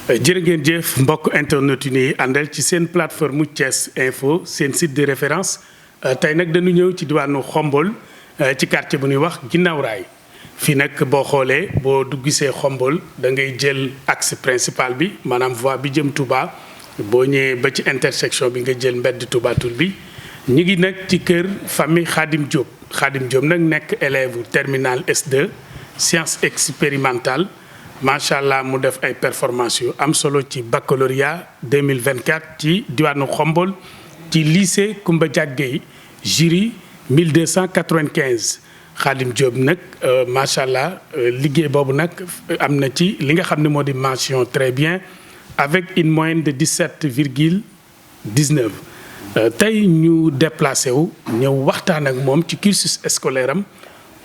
jërë ngeen jëf mbokk internet yi ñuy àndal ci seen plateforme Thiès Info seen site de référence tey nag dañu ñëw ci diwaanu Xombol ci quartier bu ñuy wax Ginnaaw Raay fii nag boo xoolee boo duggisee Xombol da ngay jël axe principal bi maanaam voie bi jëm Touba boo ñëwee ba ci intersection bi nga jël mbedd Touba Toul bi ñu ngi nag ci kër famille Khadim Diop nag nekk élève terminal S2 sciences expérimentales macha allah mu def ay performances yu am solo ci baccalauréat 2024 ci diwaanu Xombol ci lycée Koumba Diagué jury 1295 Khadim Diop nag macha allah liggéey boobu nag am na ci li nga xam ne moo di mention très bien avec une moyenne de 17,19 tey ñu déplacé wu ñëw waxtaan ak moom ci cursus scolaire am.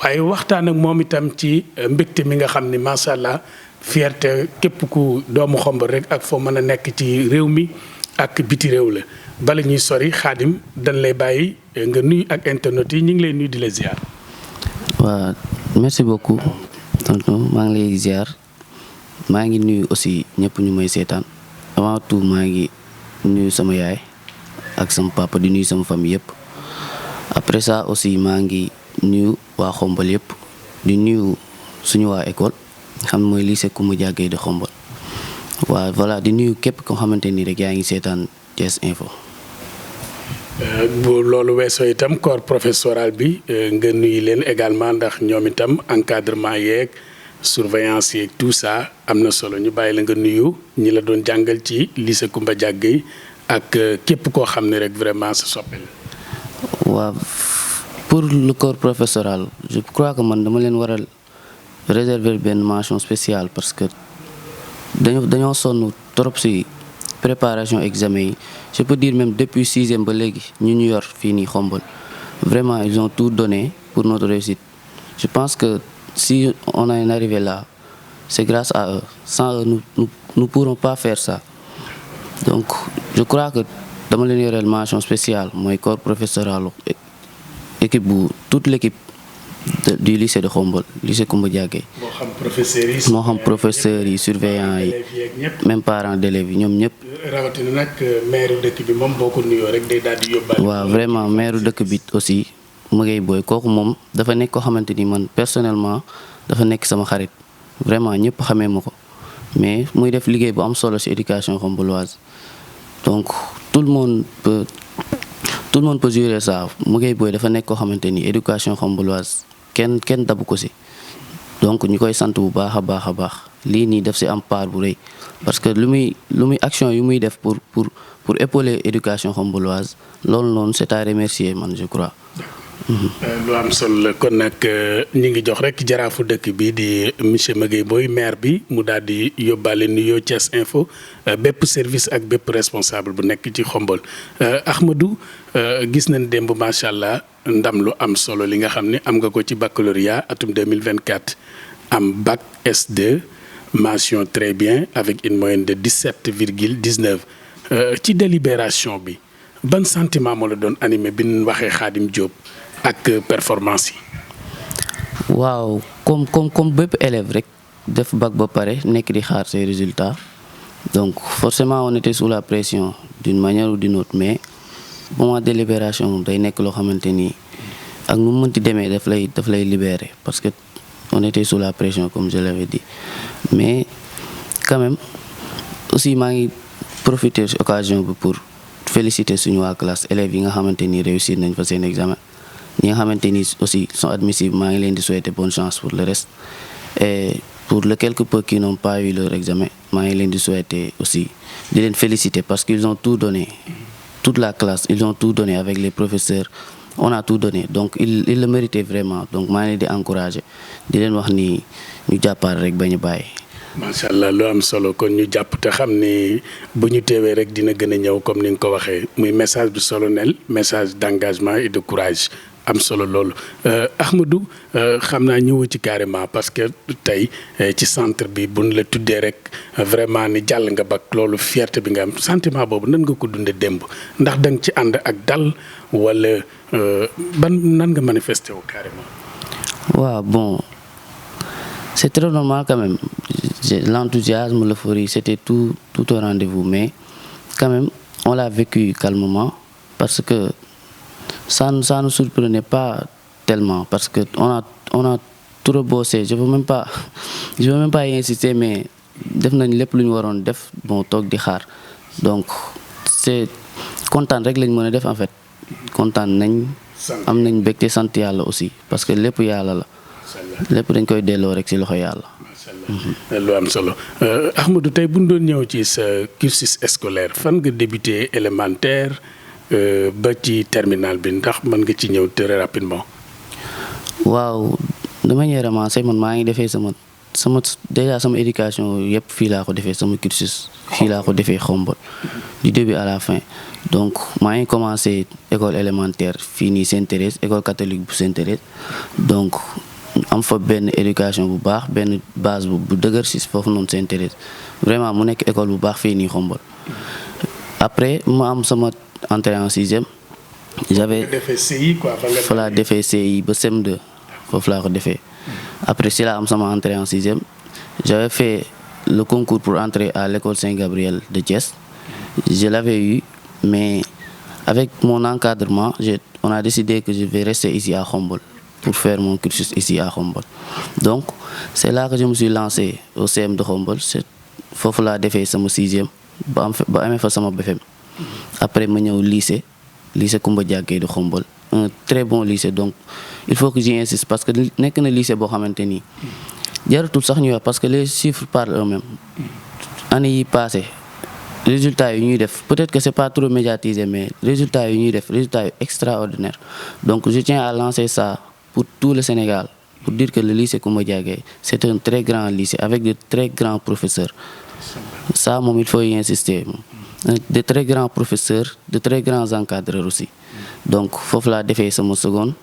waaye waxtaan ak moom itam ci mbégte mi nga xam ni macha allah fierté képp ku doomu Xombol rek ak foo mën a nekk ci réew mi ak biti réew la bala ñuy sori Khadim dañ lay bàyyi nga nuyu ak internet yi ñu ngi lay nuyu di la ziar. waaw merci beaucoup tonton maa ngi lay ziar maa ngi nuyu aussi ñëpp ñu may seetaan avant tout maa ngi nuyu sama yaay ak sama papa di nuyu sama famille yëpp après ça aussi maa ngi nuyu waa Xombol yëpp di nuyu suñu waa école xam mooy lycée Koumba Diagué de Xombol waaw voilà di nuyu képp koo xamante ni rek yaa ngi seetaan Thiès Info. bu loolu weesoo itam corps professoral bi nga nuyu leen également ndax ñoom itam encadrement yeeg surveillance yeeg tout ça am na solo ñu bàyyi la nga nuyu ñi la doon jàngal ci lycée Koumba Diagué ak képp koo xam ne rek vraiment sa soppe la. waaw. Pour le corps professoral je crois que man dama leen waral réserver benn mention spéciale parce que dañoo sonn trop ci préparation examen yi je peux dire même depuis 6e ba léegi ñu yor fii nii Xombol vraiment ils ont tout donné pour notre réussite je pense que si on est arrivé là c'est grâce à eux sans eux nous pourrons pas faire ça donc je crois que dama leen yoreel mention spéciale mooy corps professoral équipe bu toute l'équipe du lycée de Xombol lycée Koumba Diagué. moo xam professeurs yi surveillants yi même parents d'élèves yi ñoom ñëpp. rawatina nag maire dëkk bi moom boo ko nuyoo rek day daal di yóbbaale. waaw vraiment maire dëkk bi aussi Maguette Boye kooku moom dafa nekk koo xamante ni man personnellement dafa nekk sama xarit vraiment ñëpp xamee ma ko mais muy def liggéey bu am solo ci éducation xomboloise donc tout le monde peut jurer ça Maguette Boye dafa nekk koo xamante ni éducation xomboloise kenn dabu ko ci donc ñu koy sant bu baax a baax lii nii def ci am part bu rëy parce que lu muy action yu muy def pour épauler éducation xomboloise loolu noonu c'est à remercier man je crois. lu am solo la kon nag ñu ngi jox rek jaraafu dëkk bi di monsieur Maguette Boye maire bi mu daal di yóbbaale nuyoo Thiès Info bépp service ak bépp responsable bu nekk ci Xombol Ahmadou gis nañ démb macha allah ndam lu am solo li nga xam ne am nga ko ci baccalauréat atum 2024 am bac S2 mention très bien avec une moyenne de 17,19 ci délibération bi ban sentiment moo la doon animé bi ñu waxee Khadim Diop. ak performance yi. waaw comme bépp élève rek def bac ba pare nekk di xaar ses résultats donc forcément on était sous la pression d'une manière ou d'une autre mais moment délibération moom day nekk loo xamante ni ak nu mu mënti demee daf lay libérer parce que on était sous la pression comme je l'avais dit mais quand même aussi maa ngi profiter ci occasion bi pour féliciter suñu waa classe élèves yi nga xamante ni réussir nañ fa seen examen. ñi nga xamante ni aussi sont admissibles maa ngi leen di souhaiter bonne chance pour le reste et pour les quelques peu qui n'ont pas eu leur examen maa ngi leen di souhaiter aussi di leen féliciter parce qu'ils ont tout donné toute la classe ils ont tout donné avec les professeurs on a tout donné donc ils le méritaient vraiment donc maa ngi leen di encourager di leen wax ni ñu jàppaar rek ba ñu bàyyi. macha allah lu am solo kon ñu jàpp te xam ni bu ñu teewee rek dina gën a ñëw comme ni nga ko waxee muy message bu solennel message d'engagement et de courage. am solo loolu Ahmadou xam naa ñëw ci carrément parce que tey ci centre bi buñ la tuddee rek vraiment ni jàll nga bac loolu fierté bi nga am sentiment boobu nan nga ko dundee démb ndax da nga ci ànd ak dal wala nan nga manifesté wu carrément. waaw bon c'est très normal quand même L'enthousiasme, l'euphorie, c'était tout au rendez-vous. Mais quand même, on l'a vécu calmement parce que ça ne surprenait pas tellement parce que on a trop bossé. Je veux même pas y insister, mais def nañ lépp lu ñu waroon def bon toog di xaar donc c'est kontaan rek lañ mën a def en fait kontaan nañ. am nañ mbégte sant yàlla aussi parce que lépp yàlla la. lépp dañ koy delloo rek ci loxo yàlla. lu am solo Ahmadou tey bu ñu doon ñëw ci sa cursus scolaire fan nga débuté élémentaire ba ci terminal bi ndax mën nga ci ñëw très rapidement. waaw de manière avancée man maa ngi defee déjà sama éducation yëpp fii laa ko defee sama cursus fii laa ko defee Khombole du début à la fin donc maa ngi commencé école élémentaire fii nii Sainte-Thérèse école catholique bu Sainte-Thérèse donc am fa benn éducation bu baax benn base bu dëgër si foofu noonu Sainte-Thérèse vraiment mu nekk école bu baax fii nii Khombole après ma am sama entrée en sixième j'avais fa laa defee CI ba CM2 foofu laa ko defee après si laa am sama entrée en sixième j'avais fait le concours pour entrer à l'école Saint-Gabriel de Thiès je l'avais eu mais avec mon encadrement on a décidé que je vais rester ici à Khombole pour faire mon cursus ici à Khombole donc c'est là que je me suis lancé au CM de Khombole foofu laa defee sama sixième ba amee fa sama BFEM après ma ñëw lycée Koumba Diagué de Khombole un très bon lycée donc il faut que j'y insiste parce que nekk na lycée boo xamante ni jaratul sax ñuy wax parce que les chiffres parlent eux-mêmes année yi passé résultats yu ñuy def peut-être que c'est pas trop médiatisé mais résultats yu ñuy def résultats yu extraordinaires donc je tiens à lancer ça pour tout le Sénégal pour dire que le lycée Koumba Diagué c'est un très grand lycée avec de très grands professeurs ça moom il faut y insister de très grands professeurs de très grands encadreurs aussi donc foofu laa defee sama seconde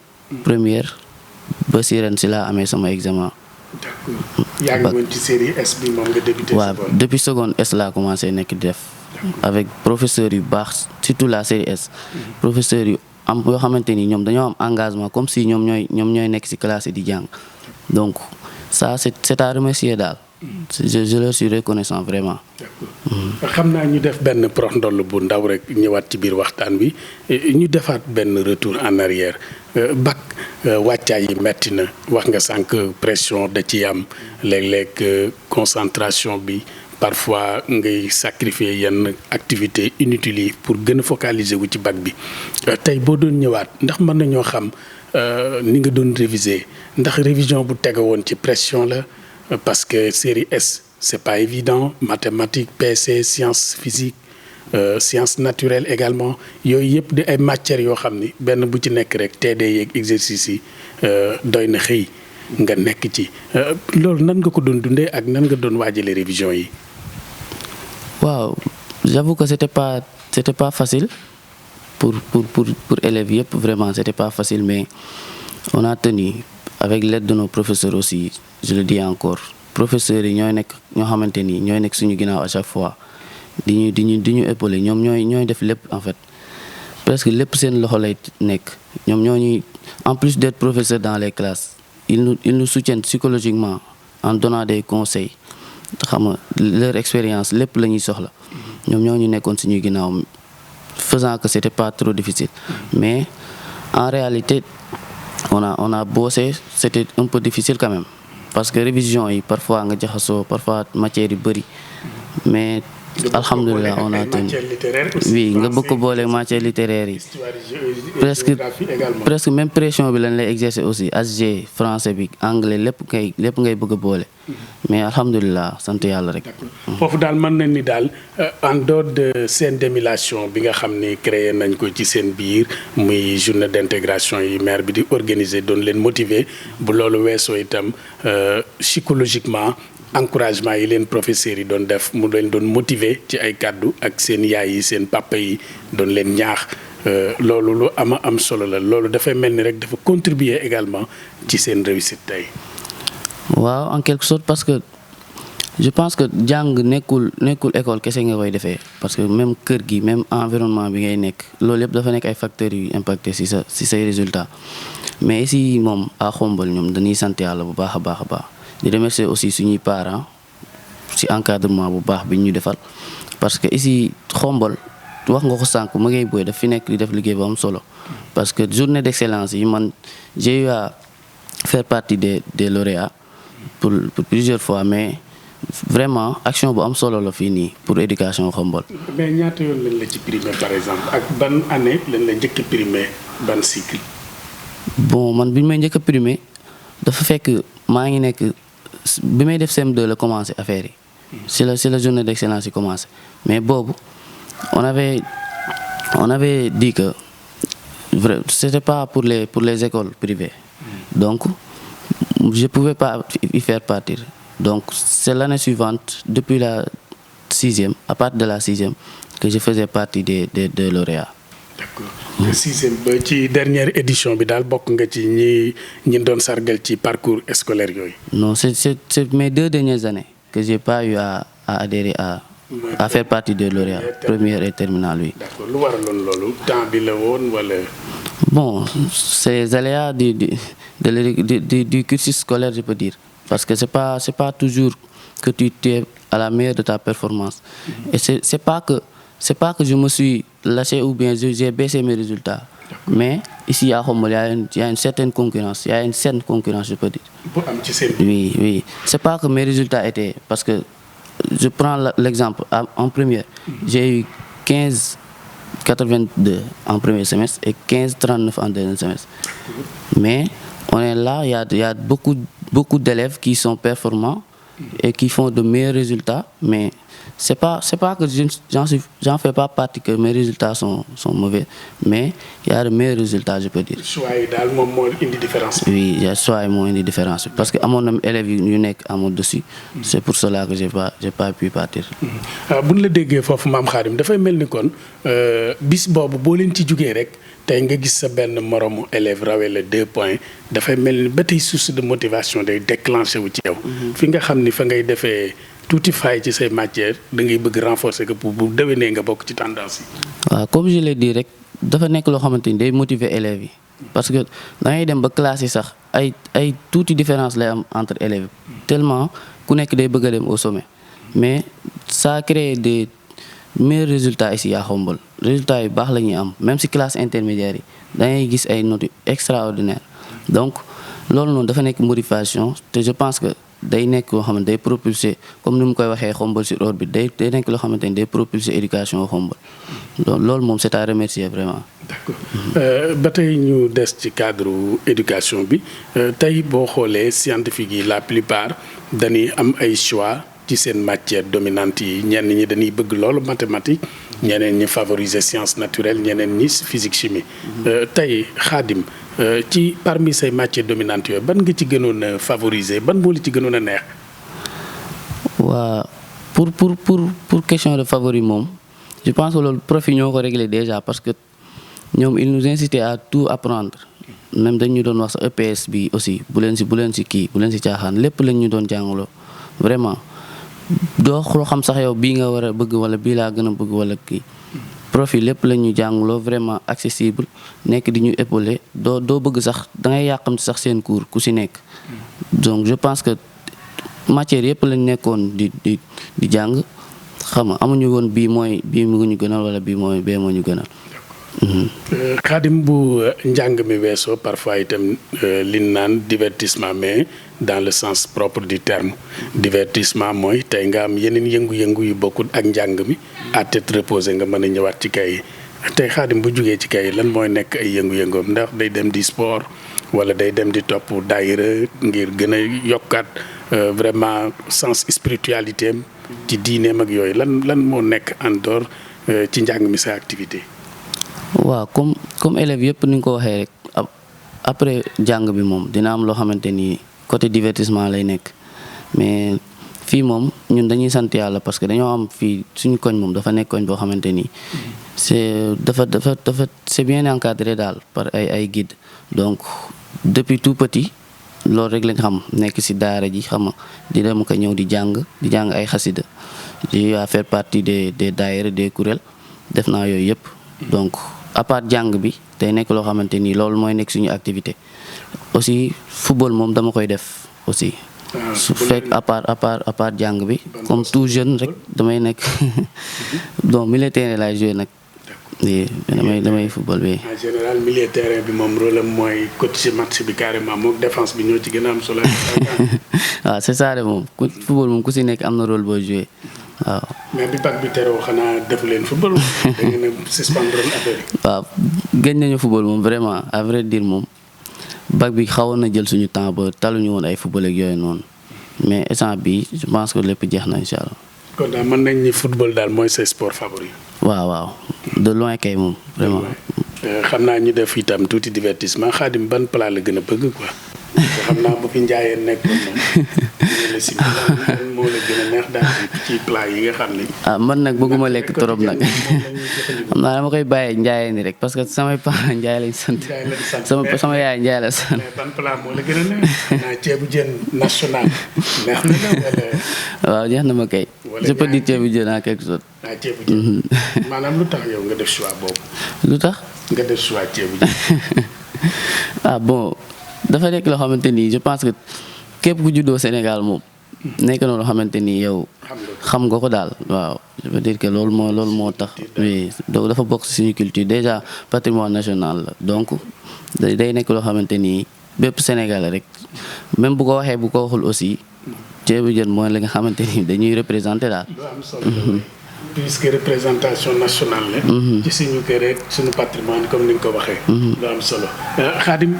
première ba si ren si laa amee sama examen. d'accord yaa ngi woon ci série S bi moom nga débuté. waaw depuis seconde S laa commencé nekk di def. avec professeurs yu baax surtout la série S. professeurs yu am yoo xamante ni ñoom dañoo am engagement comme si ñoom ñooy nekk ci classe yi di jàng donc ça c'est à remercier daal. je leur suis reconnaissant vraiment. d'accord xam naa ñu def benn prox ndoll bu ndaw rek ñëwaat ci biir waxtaan bi ñu defaat benn retour en arrière bac wàccaay yi metti na wax nga sànq pression da ci am léeg-léeg concentration bi parfois ngay sacrifier yenn activités inutiles yi pour gën a focaliser wu ci bac bi tey boo doon ñëwaat ndax mën nañoo xam ni nga doon réviser ndax révision bu tege woon ci pression la. Parce que série S c'est pas évident mathématiques PC sciences physiques sciences naturelles également yooyu yëpp di ay matières yoo xam ni benn bu ci nekk rek TD yeeg exercice yi doy na xëy nga nekk ci loolu nan nga ko doon dundee ak nan nga doon waajale révision yi. waaw j'avoue que c'était pas facile pour élèves yëpp vraiment c'était pas facile mais on a tenu avec l'aide de nos professeurs aussi. Je le dis encore professeurs yi ñoo xamante ni ñooy nekk suñu ginnaaw à chaque fois di ñu épauler ñoom ñooy def lépp en fait presque lépp seen loxo lay nekk ñoom ñuy en plus d'être professeurs dans les classes ils nous soutiennent psychologiquement en donnant des conseils xam nga leur expérience lépp la ñuy soxla ñoom ñu nekkoon suñu ginnaaw faisant que c'était pas trop difficile mais en réalité on a bossé c'était un peu difficile quand même. parce que révision yi parfois nga jaxasoo parfois matière yu bëri mais alhamdulilah on a tenu oui nga bëgg ko boole matière littéraire yi presque même pression bi lañ lay exercer aussi SG français bi anglais lépp ngay bëgg a boole mais alhamdulilah sant yàlla rek. foofu daal mën nañ ni daal en dehors de seen démulation bi nga xam ni créé nañ ko ci seen biir muy journée d'intégration yi maire bi di organiser doon leen motiver bu loolu weesoo itam psychologiquement encouragement yi leen professeurs yi doon def mu leen doon motiver ci ay kàddu ak seen yaay yi seen papa yi doon leen ñaax loolu lu am solo la loolu dafay mel ni rek dafa contribuer également ci seen réussite tey. waaw en quelque sorte parce que je pense que jàng nekkul école kese nga koy defee parce que même kër gi même environnement bi ngay nekk loolu yëpp dafa nekk ay facteurs yu impacté ci say résultats mais ici moom à Khombole ñoom dañuy sant yàlla bu baax a baax di remercier aussi suñuy parents ci encadrement bu baax bi ñu defal parce que ici Khombole wax nga ko sànq Maguette Boye daf fi nekk di def liggéey bu am solo parce que journée d'excellence yi man j'ai eu à faire partie des lauréats pour plusieurs fois mais vraiment action bu am solo la fii nii pour éducation Khombole. mais ñaata yoon lañ la ci primé par exemple ak ban année lañ la njëkk a primé ban cycle. bon man bi ñu may njëkk a primé dafa fekk maa ngi nekk bi may def CM2 la commencé affaire yi. c'est la journée d'excellence yi commencé mais boobu on avait dit que c'était pas pour les écoles privées donc je pouvais pas y faire partir donc c'est l'année suivante depuis la 6e à partir de la 6e que je faisais partie des lauréats. D'accord. Le 6e ba ci dernière édition bi daal bokk nga ci ñi doon sargal ci parcours scolaire yooyu. non c'est mes 2 dernières années que j'ai pas eu à adhérer à faire partie des lauréats première et terminale oui. D'accord lu waraloon loolu temps bi la woon wala. bon c'est les aléas du cursus scolaire je peux dire parce que c'est pas toujours que tu es à la meilleure de ta performance et c'est pas que je me suis lâché ou bien j'ai baissé mes résultats mais ici à Khombole il y a une certaine concurrence il y a une saine concurrence je peux dire. Oui c'est pas que mes résultats étaient parce que je prends l'exemple en première j'ai eu 15,82 en premier semestre et 15,39 en deuxième semestre mais on est là il y a beaucoup d'élèves qui sont performants et qui font de meilleurs résultats mais c'est pas que j'en fais pas partie que mes résultats sont mauvais mais il y a de meilleurs résultats je peux dire. choix yi daal moom moo indi différence bi. oui il y a choix yi moo indi différence bi parce que amoon na élèves yu nekk amoon dessus. c'est pour cela que j'ai pas pu partir. bu ñu la déggee foofu maam Khadim dafay mel ni kon bis boobu boo leen ci jugee rek tey nga gis sa benn moromu élève rawee la 2 points dafay mel ni ba tey source de motivation day déclenché wu ci yow. fi nga xam ni fa ngay defee tuuti faay ci say matières da ngay bëgg renforcer que pour bu déwénee nga bokk ci tendance yi. waaw comme je l'ai dit rek dafa nekk loo xamante ni day motiver élèves yi parce que da ngay dem ba classe yi sax ay tuuti différence lay am entre élèves tellement ku nekk day bëgg a dem au sommet mais ça a créé des meilleurs résultats ici à Khombole résultats yu baax la ñuy am même si classe intermédiaire yi da ngay gis ay notes extraordinaires donc loolu noonu dafa nekk motivation te je pense que day nekk loo xamante day propulser comme ni mu koy waxee Khombole sur orbite day nekk loo xamante ni day propulser éducation Khombole donc loolu moom c'est à remercier vraiment. D'accord ba tey ñu des ci cadre éducation bi tey boo xoolee scientifique yi la plupart dañuy am ay choix ci seen matière dominante yi ñenn ñi dañuy bëgg loolu mathématique ñeneen ñi favoriser sciences naturelles ñeneen ñi physique chimie tey Khadim ci parmi say matières dominantes yooyu ban nga ci gënoon a favoriser ban moo la ci gënoon a neex. waa pour question de favori moom je pense que loolu prof yi ñoo ko réglé déjà parce que ñoom ils nous incitaient à tout apprendre même dañu doon wax sa EPS bi aussi bu leen si caaxaan lépp lañ ñu doon jàngaloo vraiment doo xam sax yow bii nga war a bëgg wala bii laa gën a bëgg wala kii. profil lépp la ñu jàngloo vraiment accessible nekk di ñu épauler doo bëgg sax da ngay yàqamti sax seen cours ku si nekk donc je pense que matière yëpp lañ nekkoon di jàng xam nga amuñu woon bii mu ñu gënal wala bee moo ñu gënal. Khadim bu njàng mi weesoo parfois itam li naan divertissement mais dans le sens propre du terme divertissement mooy tey nga am yeneen yëngu-yëngu yu bokkul ak njàng mi à tête reposée nga mën a ñëwaat ci kay tey Khadim bu jugee ci kay lan mooy nekk ay yëngu-yëngoom ndax day dem di sport wala day dem di topp daayira ngir gën a yokkaat vraiment sens spiritualité am ci diineem ak yooyu lan moo nekk en dehors ci njàng mi sa activité. waaw comme élèves yëpp ni nga ko waxee rek après jàng bi moom dina am loo xamante ni côté divertissement lay nekk mais fii moom ñun dañuy sant yàlla parce que dañoo am fii suñu koñ moom dafa nekk koñ boo xamante ni c'est bien encadré daal par ay guides donc depuis tout petit loolu rek lañ xam nekk ci daara ji xam nga di dem ko ñëw di jàng ay xasida di faire partie des daayira des kuréel def naa yooyu yëpp donc à part jàng bi day nekk loo xamante ni loolu mooy nekk suñu activité aussi football moom dama koy def aussi su fekk à part jàng bi comme tout jeune rek damay nekk donc milieu terrain laay joué nag. damay football bi. en général milieu terrain bi moom rôle am mooy coacher match bi carrément moom défense bi ñoo ci gën a am solo. waaw c'est ça de moom football moom ku si nekk am na rôle booy joué waaw. mais bi bac bi teroo xanaa defu leen football. da ngeen a suspendre affaire yi. waaw gëj nañu football moom vraiment à vrai dire moom bac bi xawoon na jël suñu temps ba taluñu woon ay football ak yooyu noonu mais instant bi je pense que lépp jeex na incha allah. kon daal mën nañ ni football daal mooy sa sport favori. waaw de loin kay moom vraiment. xam naa ñu def itam tuuti divertissement Khadim ban plat la gën a bëgg quoi. xam naa bu fi njaayee nekkoon moom ñu la si moo la gën a neex daal ci plat yi nga xam ne. man nag bëgguma lekk trop nag xam naa dama koy bàyyee njaayee ni rek parce que samay parents njaay lañ sant. sama yaay njaay la sant. mais ban plat moo la gën a neex. xanaa ceebu jën national neex na la wala. waaw jeex na ma kay. je peux dire ceebu jën en quelque sorte. ceebu jën maanaam lu tax yow nga def choix boobu. lu tax. nga def choix ceebu jën. bon. dafa nekk loo xamante ni je pense que képp ku juddoo Sénégal moom nekk na loo xamante ni yow xam nga ko daal waaw je veux dire que loolu moo tax oui donc dafa bokk suñu culture déjà patrimoine national la donc day nekk loo xamante ni bépp Sénégalais rek même bu ko waxee bu ko waxul aussi ceebu jën mooy la nga xamante ni dañuy représenter daal. puisque représentation nationale la. ci suñu kër rek suñu patrimoine comme ni nga ko waxee. lu am solo Khadim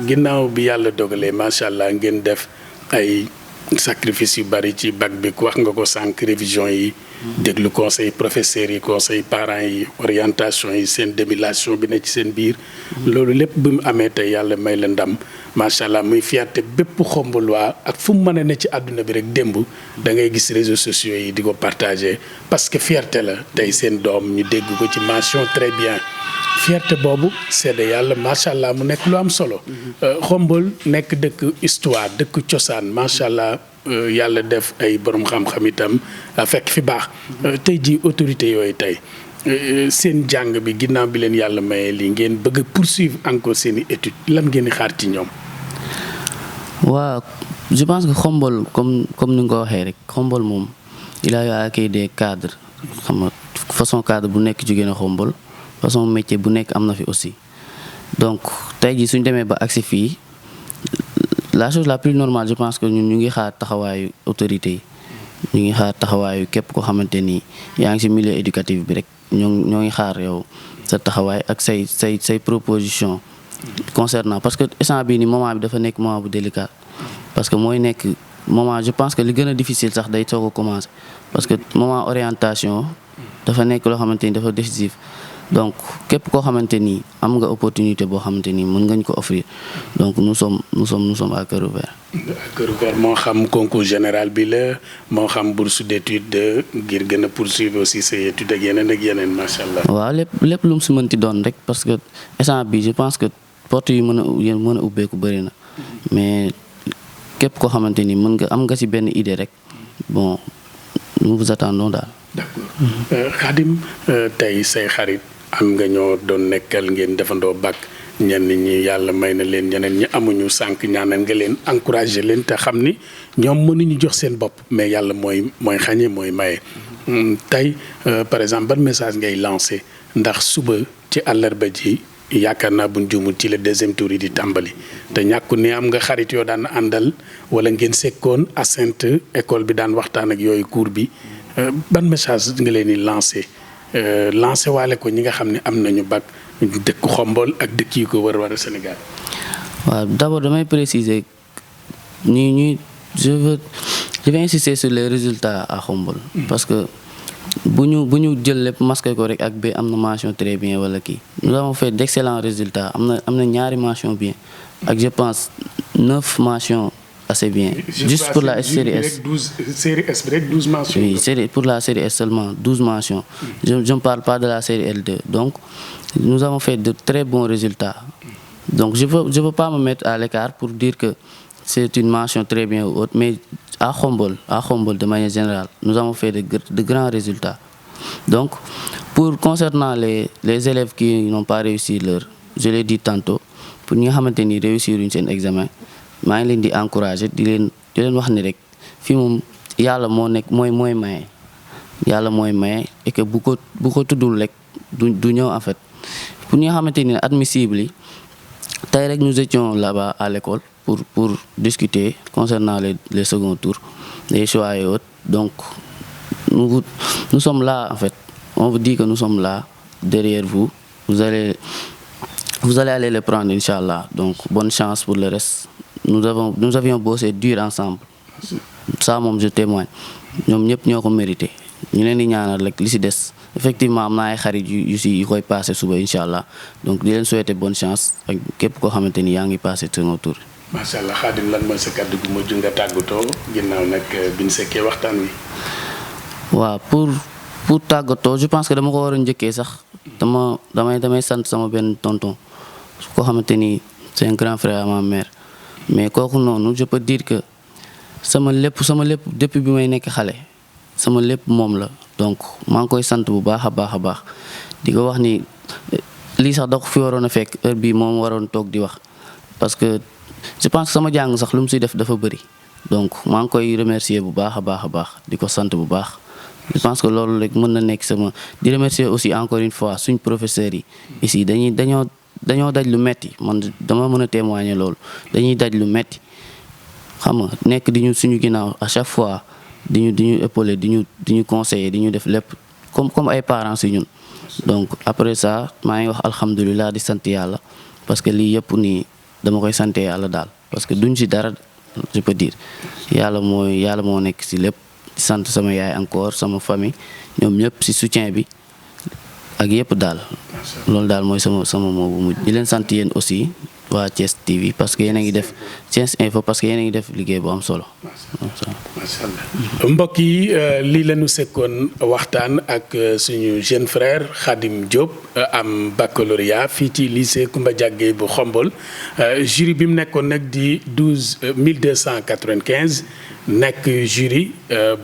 ginnaaw bi yàlla dogalee macha allah ngeen def ay sacrifice yu bari ci bac bi wax nga ko sànq révision yi. déglu conseil professeurs yi conseil parents yi orientation yi seen démulation bi ne ci seen biir. loolu lépp bi mu amee tey yàlla may la ndam macha allah muy fierté bépp Xombolois ak fu mu mën a ne ci àdduna bi rek démb da ngay gis réseaux sociaux yi di ko partager parce que fierté la tey seen doom ñu dégg ko ci mention très bien. fierté boobu seede yàlla macha allah mu nekk lu am solo. Xombol nekk dëkk histoire dëkk cosaan macha allah yàlla def ay borom xam-xam itam fekk fi baax. tey ji autorité yooyu tey seen jàng bi ginnaaw bi leen yàlla mayee lii ngeen bëgg a poursuivre encore seen i études lan ngeen di xaar ci ñoom. waaw je pense que Xombol comme ni nga ko waxee rek Xombol moom il a accueilli des cadres xam nga façon cadre bu nekk jóge na Xombol. façon métier bu nekk am na fi aussi donc tey jii suñ demee ba agsi fii la chose la plus normale je pense que ñun ñu ngi xaar taxawaayu autorité yi ñu ngi xaar taxawaayu képp koo xamante ni yaa ngi ci milieu éducatif bi rek ñoo ngi xaar yow sa taxawaay ak say proposition concernant parce que instant bii ni moment bi dafa nekk moment bu délicat parce que mooy nekk moment je pense que li gën a difficile sax day soog a commencer parce que moment orientation dafa nekk loo xamante ni dafa décisif donc képp koo xamante ni am nga opportunité boo xamante ni mën ngañ ko offrir donc nous sommes à cœur ouvert. à cœur ouvert moo xam concours général bi la moo xam bourse d'études ngir gën a poursuivre aussi say études ak yeneen macha allah. waaw lépp lu mu si mënti doon rek parce que instant bi je pense que porte yi mën a ubbeeku bëri na mais képp koo xamante ni am nga si benn idée rek bon nous vous attendons daal. d'accord Khadim tey say xarit. am nga ñoo doon nekkal ngeen defandoo bac ñenn ñi yàlla may na leen ñeneen ñi amuñu sànq ñaanal nga leen encouragé leen te xam ni ñoom mënuñu jox seen bopp mais yàlla mooy xañe mooy maye. tey par exemple ban message ngay lancé ndax suba ci àllarba ji yaakaar naa buñ juumul ci le deuxième tour yi di tàmbali te ñàkku ni am nga xarit yoo daan àndal wala ngeen sekkoon Assainte école bi daan waxtaan ak yooyu cours bi ban message nga leen di lancé waale ko ñi nga xam ne am nañu bac dëkk Xombol ak dëkk yi ko war a Sénégal. waaw d'abord damay préciser je vais insister sur les résultats à Xombol. parce que bu ñu jël lépp masqué ko rek ak ba am na mention très bien wala kii nous avons fait d'excellents résultats am na ñaari mention bien ak je pense 9 mentions assez bien. Juste pour la série S. Série S, 12 mentions. Oui, pour la série S seulement, 12 mentions. Je ne parle pas de la série L2. Donc, nous avons fait de très bons résultats. Donc, je veux pas me mettre à l'écart pour dire que c'est une mention très bien ou autre, mais à Xombol, de manière générale, nous avons fait de grands résultats. Donc, concernant les élèves qui n'ont pas réussi je l'ai dit tantôt, pour nous réussir un examen, maa ngi leen di encourager di leen di leen wax ni rek fii moom yàlla moo nekk mooy maye yàlla mooy maye et que bu ko tuddul rek du ñëw en fait pour ñi nga xamante ni admissible yi tey rek nous étions là-bas à l'école pour discuter concernant les seconds tours les choix et autres donc nous sommes là en fait on vous dit que nous sommes là derrière vous vous allez aller les prendre inchallah donc bonne chance pour le reste nous avions bossé dur ensemble ça moom je témoigne ñoom ñëpp ñoo ko mérité ñu leen di ñaanal rek li ci des effectivement am na ay xarit yu koy passé suba inchallah donc di leen souhaiter bonne chance ak képp koo xamante ni yaa ngi passé second tour. macha allah Khadim lan mooy sa kàddu gu mujj nga tàggatoo ginnaaw nag bi ñu sekkee waxtaan wi. waaw pour tàggatoo je pense que dama ko war a njëkkee sax damay sant sama benn tonton koo xamante ni c'est un grand frère à ma mère mais kooku noonu je peux dire que sama lépp depuis bi may nekk xale sama lépp moom la donc maa ngi koy sant bu baax a baax di ko wax ni lii sax da ko fi waroon a fekk heure bii moom waroon toog di wax parce que je pense que sama jàng sax lu mu siy def dafa bëri donc maa ngi koy remercier bu baax a baax di ko sant bu baax. je pense que loolu rek mën na nekk sama di remercier aussi encore une fois suñ professeurs yi ici dañoo daj lu metti man dama mën a témoigner loolu dañuy daj lu metti xam nga nekk di ñu suñu ginnaaw à chaque fois di ñu épauler di ñu conseiller di ñu def lépp comme ay parents si ñun donc après ça maa ngi wax alhamdulilah di sant yàlla parce que lii yëpp nii dama koy sant yàlla daal parce que duñ si dara je peux dire yàlla moo nekk si lépp di sant sama yaay encore sama famille ñoom ñëpp si soutien bi ak yëpp daal loolu daal mooy sama moo bu mujj di leen sant yéen aussi waa Thiès TV parce que yéen a ngi def Thiès Info parce que yéen a ngi def liggéey bu am solo. macha allah mbokk yi lii la ñu sekkoon waxtaan ak suñu jeune frère Khadim Diop am baccalauréat fii ci lycée Koumba Diagué bu Xombol jury bi mu nekkoon nag di 1295 nekk jury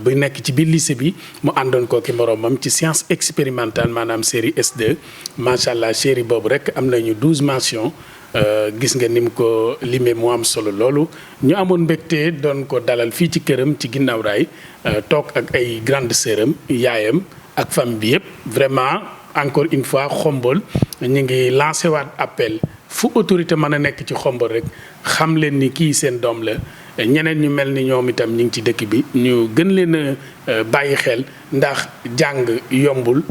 bu nekk ci biir lycée bi mu àndoon ko ki moroomam ci science expérimentale maanaam série S2 macha allah série boobu rek am nañu 12 mentions. gis nga ni mu ko limee mu am solo loolu ñu amoon mbégte doon ko dalal fii ci këram ci ginnaaw raay toog ak ay grande sœuram yaayam ak famille bi yëpp vraiment encore une fois Xombol ñu ngi lancé waat appel fu autorité mën a nekk ci Xombol rek xam leen ni kii seen doom la ñeneen ñu mel ni ñoom itam ñu ngi ci dëkk bi ñu gën leen a bàyyi xel ndax jàng yombul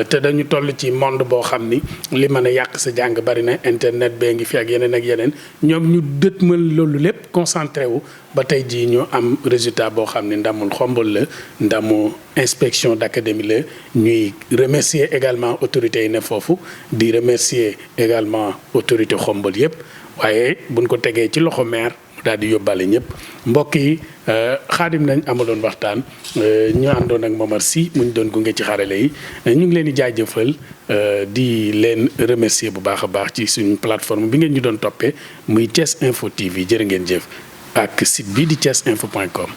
te dañu toll ci monde boo xam ni li mën a yàq sa jàng bari na internet bee ngi fi ak yeneen ñoom ñu dëtmal loolu lépp concentré wu ba tey jii ñu am résultat boo xam ni ndamul Xombol la ndamu inspection d'académie la ñuy remercier également autorités yi ne foofu di remercier également autorité Xombol yépp waaye buñ ko tegee ci loxo maire daal di yóbbaale ñëpp mbokk yi Khadim nañ amaloon waxtaan ñu àndoon ak Momar Sy mu ñu doon gunge ci xarale yi ñu ngi leen di jaajëfal di leen remercier bu baax a baax ci suñu plateforme bi ngeen ñu doon toppee muy Thiès Info TV jërë ngeen jëf ak site bi di thiesinfo.com